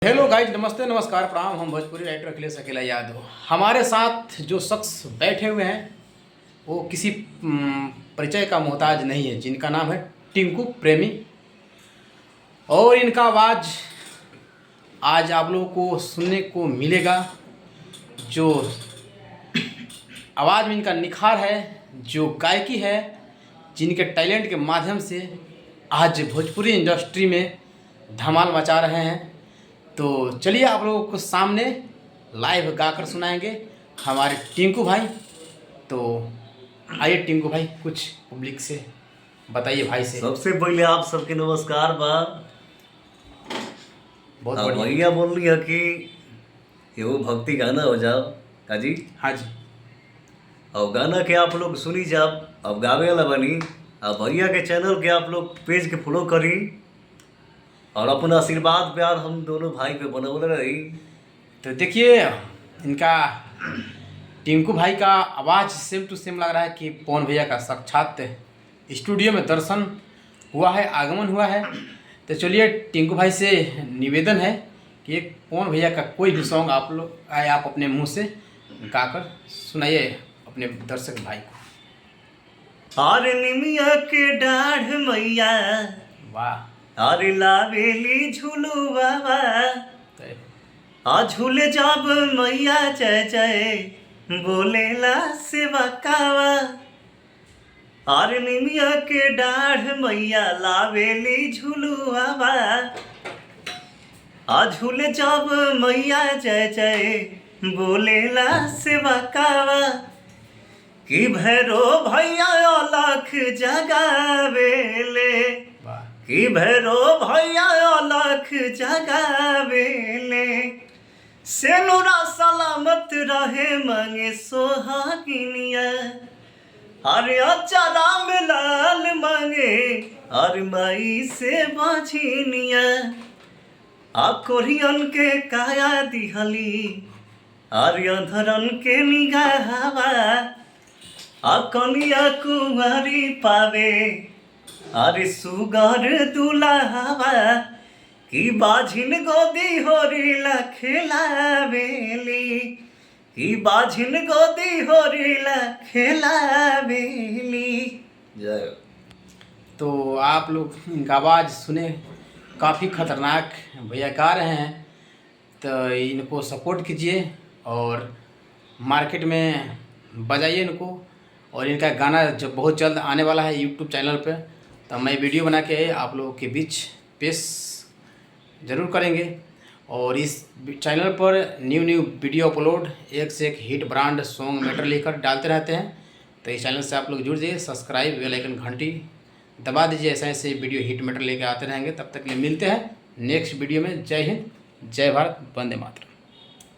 Hello guys, नमस्ते नमस्कार प्रणाम। हम भोजपुरी राइटर अखिलेश अकेला यादव। हमारे साथ जो शख्स बैठे हुए हैं वो किसी परिचय का मोहताज नहीं है, जिनका नाम है टिंकू प्रेमी। और इनका आवाज़ आज आप लोगों को सुनने को मिलेगा। जो आवाज़ में इनका निखार है, जो गायकी है, जिनके टैलेंट के माध्यम से आज भोजपुरी इंडस्ट्री में धमाल मचा रहे हैं। तो चलिए आप लोगों को सामने लाइव गाकर सुनाएंगे हमारे टिंकू भाई। तो आइए टिंकू भाई, कुछ पब्लिक से बताइए भाई से। सबसे पहले आप सबके नमस्कार बा। बहुत हाँ, बढ़िया। भैया बोल रही है कि एगो भक्ति गाना हो जाओ काजी। हाँ जी। और गाना के आप लोग सुनी जाओ। अब गावे वाला बनी। अब भैया के चैनल के आप लोग पेज के फॉलो करी और अपना आशीर्वाद प्यार हम दोनों भाई पे बनवले रही। तो देखिए, इनका टिंकू भाई का आवाज़ सेम टू सेम लग रहा है कि पवन भैया का साक्षात स्टूडियो में दर्शन हुआ है, आगमन हुआ है। तो चलिए टिंकू भाई से निवेदन है कि एक पवन भैया का कोई भी सॉन्ग आप अपने मुंह से गाकर सुनाइए अपने दर्शक भाई को। अरे निमिया के डाढ़ मैया, वाह। अरे लावेली झूलू बाबा, तो आ झूले जब मैया जय जय बोलेला सेवा कावा। अरे निमिया के डाढ़ मैया लावेली झूलुआवा, आ झूले जब मैया जय जय बोलेला सेवा कावा। कि भैरो भैया अलख जगावेले, वाह। कि भैरो भैया अलख जगावेले। सेनुरा सलामत रहे मांगे सोहागिनिया, अरे अचारा में लाल मांगे अरे माई से बाझिनिया। आ कोरियन के काया दिहली, अरे अंधरन के निगाहवा। आ कनिया कुंवारी पावे, अरे सुगर दुल्हावा। कि बाझिन गोदी होरीला खेलावेली, कि बाझिन गोदी होरीला खेलावेली। जय। तो आप लोग इनका आवाज़ सुने, काफ़ी खतरनाक भैया गा रहे हैं। तो इनको सपोर्ट कीजिए और मार्केट में बजाइए इनको। और इनका गाना जब बहुत जल्द आने वाला है यूट्यूब चैनल पे, तो मैं वीडियो बना के आप लोगों के बीच पेश ज़रूर करेंगे। और इस चैनल पर न्यू वीडियो अपलोड एक से एक हिट ब्रांड सॉन्ग मैटर लेकर डालते रहते हैं। तो इस चैनल से आप लोग जुड़ जाइए, सब्सक्राइब बेल आइकन घंटी दबा दीजिए। ऐसे ऐसे वीडियो हिट मैटर लेकर आते रहेंगे। तब तक के लिए मिलते हैं नेक्स्ट वीडियो में। जय हिंद, जय भारत, वंदे मातरम।